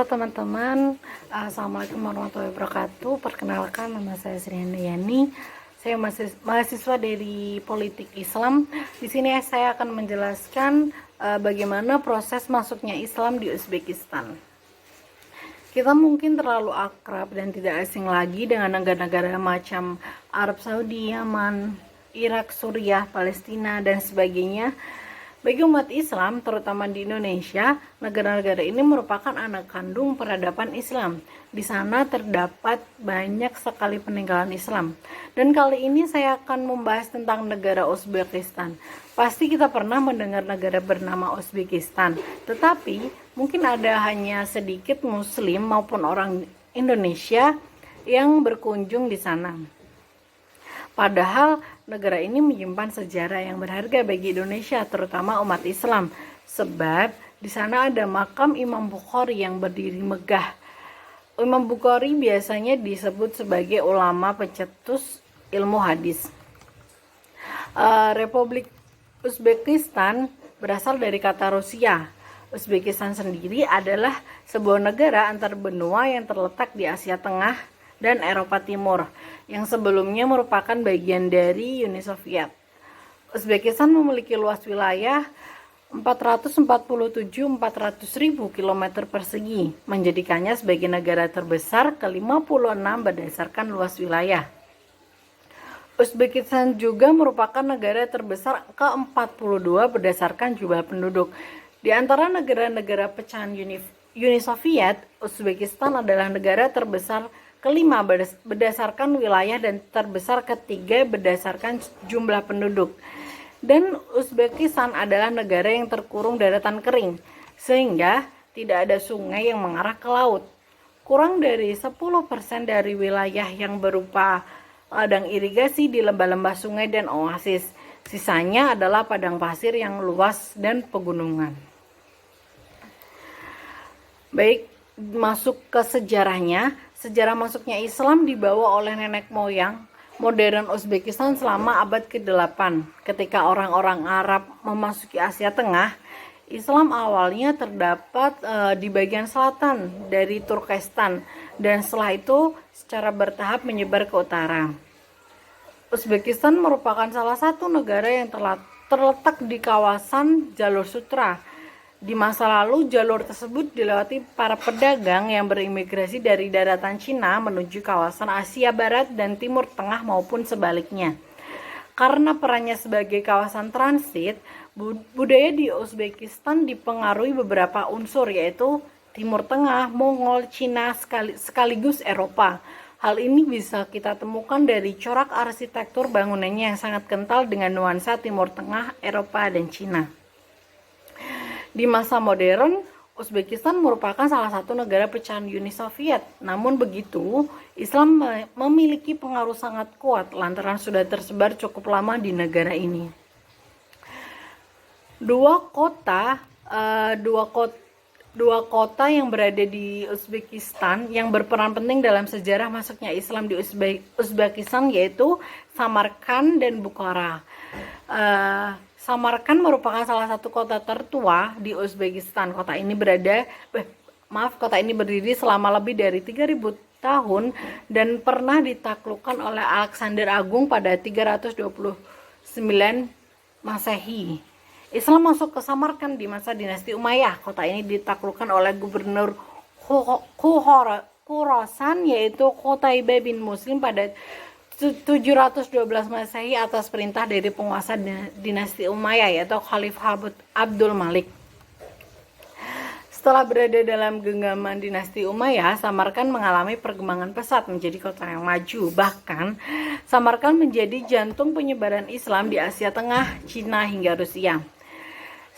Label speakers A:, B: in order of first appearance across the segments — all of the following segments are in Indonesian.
A: Halo teman-teman, Assalamualaikum warahmatullahi wabarakatuh. Perkenalkan, nama saya Sri Handayani. Saya mahasiswa dari Politik Islam. Di sini saya akan menjelaskan bagaimana proses masuknya Islam di Uzbekistan. Kita mungkin terlalu akrab dan tidak asing lagi dengan negara-negara macam Arab Saudi, Yaman, Irak, Suriah, Palestina, dan sebagainya. Bagi umat Islam, terutama di Indonesia, negara-negara ini merupakan anak kandung peradaban Islam. Di sana terdapat banyak sekali peninggalan Islam. Dan kali ini saya akan membahas tentang negara Uzbekistan. Pasti kita pernah mendengar negara bernama Uzbekistan, tetapi mungkin ada hanya sedikit Muslim maupun orang Indonesia yang berkunjung di sana. Padahal negara ini menyimpan sejarah yang berharga bagi Indonesia, terutama umat Islam, sebab di sana ada makam Imam Bukhari yang berdiri megah. Imam Bukhari biasanya disebut sebagai ulama pencetus ilmu hadis. Republik Uzbekistan berasal dari kata Rusia. Uzbekistan sendiri adalah sebuah negara antar benua yang terletak di Asia Tengah dan Eropa Timur, yang sebelumnya merupakan bagian dari Uni Soviet. Uzbekistan memiliki luas wilayah 447.400.000 km persegi, menjadikannya sebagai negara terbesar ke-56 berdasarkan luas wilayah. Uzbekistan juga merupakan negara terbesar ke-42 berdasarkan jumlah penduduk. Di antara negara-negara pecahan Uni Soviet, Uzbekistan adalah negara terbesar kelima berdasarkan wilayah dan terbesar ketiga berdasarkan jumlah penduduk. Dan Uzbekistan adalah negara yang terkurung daratan kering, sehingga tidak ada sungai yang mengarah ke laut. Kurang dari 10% dari wilayah yang berupa ladang irigasi di lembah-lembah sungai dan oasis. Sisanya adalah padang pasir yang luas dan pegunungan. Baik, masuk ke sejarahnya. Sejarah masuknya Islam dibawa oleh nenek moyang modern Uzbekistan selama abad ke-8. Ketika orang-orang Arab memasuki Asia Tengah, Islam awalnya terdapat di bagian selatan dari Turkestan, dan setelah itu secara bertahap menyebar ke utara. Uzbekistan merupakan salah satu negara yang terletak di kawasan Jalur Sutra. Di masa lalu, jalur tersebut dilewati para pedagang yang berimigrasi dari daratan Cina menuju kawasan Asia Barat dan Timur Tengah maupun sebaliknya. Karena perannya sebagai kawasan transit, budaya di Uzbekistan dipengaruhi beberapa unsur, yaitu Timur Tengah, Mongol, Cina, sekaligus Eropa. Hal ini bisa kita temukan dari corak arsitektur bangunannya yang sangat kental dengan nuansa Timur Tengah, Eropa, dan Cina. Di masa modern, Uzbekistan merupakan salah satu negara pecahan Uni Soviet. Namun begitu, Islam memiliki pengaruh sangat kuat lantaran sudah tersebar cukup lama di negara ini. Dua kota yang berada di Uzbekistan yang berperan penting dalam sejarah masuknya Islam di Uzbekistan yaitu Samarkand dan Bukhara. Samarkand merupakan salah satu kota tertua di Uzbekistan. Kota ini berdiri selama lebih dari 3.000 tahun dan pernah ditaklukkan oleh Alexander Agung pada 329 Masehi. Islam masuk ke Samarkand di masa dinasti Umayyah. Kota ini ditaklukkan oleh gubernur Khorasan yaitu Qutaibah bin Muslim pada 712 Masehi atas perintah dari penguasa dinasti Umayyah yaitu Khalifah Abdul Malik. Setelah berada dalam genggaman dinasti Umayyah, Samarkand mengalami perkembangan pesat menjadi kota yang maju. Bahkan, Samarkand menjadi jantung penyebaran Islam di Asia Tengah, Cina hingga Rusia.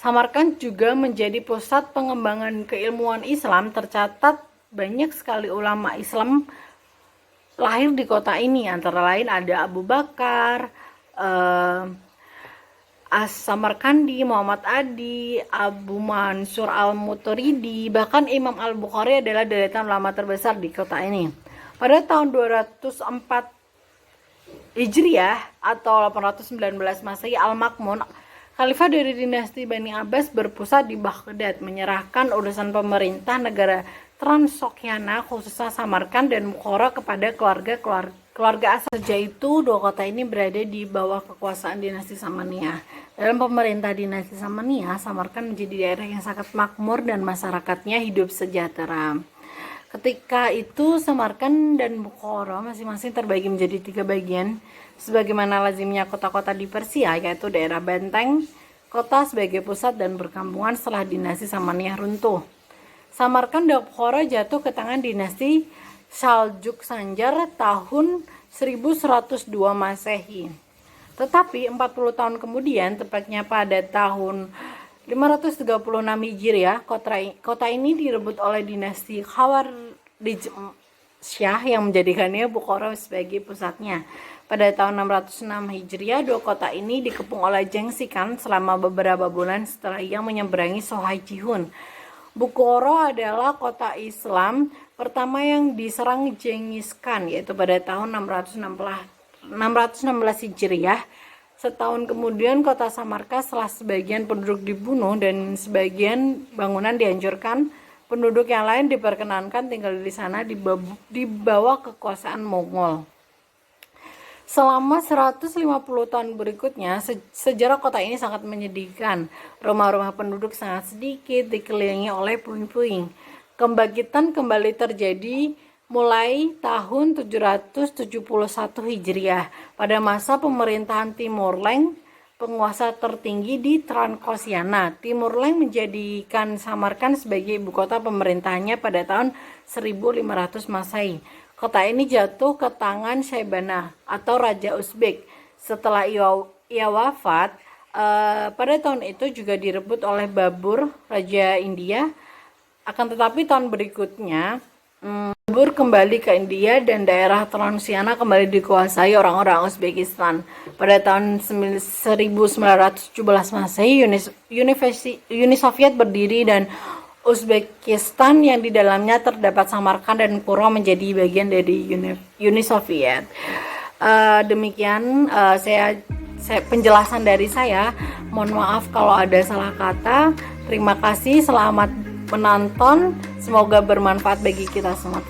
A: Samarkand juga menjadi pusat pengembangan keilmuan Islam. Tercatat banyak sekali ulama Islam lahir di kota ini, antara lain ada Abu Bakar, As-Samarkandi, Muhammad Adi, Abu Mansur Al-Mutaridi, bahkan Imam Al-Bukhari adalah deretan ulama terbesar di kota ini. Pada tahun 204 Hijriah atau 819 Masehi, Al-Ma'mun, Khalifah dari dinasti Bani Abbas berpusat di Baghdad, menyerahkan urusan pemerintah negara Transsokyana, khususnya Samarkand dan Bukhara kepada keluarga asal. Sejak itu, dua kota ini berada di bawah kekuasaan dinasti Samaniyah. Dalam pemerintah dinasti Samaniyah, Samarkand menjadi daerah yang sangat makmur dan masyarakatnya hidup sejahtera. Ketika itu, Samarkand dan Bukhara masing-masing terbagi menjadi 3 bagian, sebagaimana lazimnya kota-kota di Persia, yaitu daerah benteng, kota sebagai pusat dan perkampungan setelah dinasti Samaniyah runtuh. Samarkand dan Bukhara jatuh ke tangan dinasti Saljuk Sanjar tahun 1102 Masehi. Tetapi 40 tahun kemudian, tepatnya pada tahun 536 Hijriah, kota ini direbut oleh dinasti Khawarizmiyah yang menjadikannya Bukhara sebagai pusatnya. Pada tahun 606 Hijriah, dua kota ini dikepung oleh Genghis Khan selama beberapa bulan setelah ia menyeberangi Sohai Jihun. Bukhara adalah kota Islam pertama yang diserang Genghis Khan, yaitu pada tahun 616 Hijriah. Setahun kemudian kota Samarkand setelah sebagian penduduk dibunuh dan sebagian bangunan dihancurkan, penduduk yang lain diperkenankan tinggal di sana di bawah kekuasaan Mongol. Selama 150 tahun berikutnya, sejarah kota ini sangat menyedihkan. Rumah-rumah penduduk sangat sedikit, dikelilingi oleh puing-puing. Kebangkitan kembali terjadi mulai tahun 771 Hijriah pada masa pemerintahan Timur Leng, penguasa tertinggi di Transoksiana. Timur Leng menjadikan Samarkand sebagai ibu kota pemerintahannya pada tahun 1500 Masehi. Kota ini jatuh ke tangan Shaibana atau Raja Uzbek. Setelah ia wafat, pada tahun itu juga direbut oleh Babur, Raja India. Akan tetapi tahun berikutnya, Babur kembali ke India dan daerah Transoksiana kembali dikuasai orang-orang Uzbekistan. Pada tahun 1917 Masehi, Uni Soviet berdiri dan Uzbekistan yang di dalamnya terdapat Samarkand dan Pura menjadi bagian dari Uni Soviet. Demikian penjelasan dari saya. Mohon maaf kalau ada salah kata. Terima kasih, selamat menonton. Semoga bermanfaat bagi kita semua.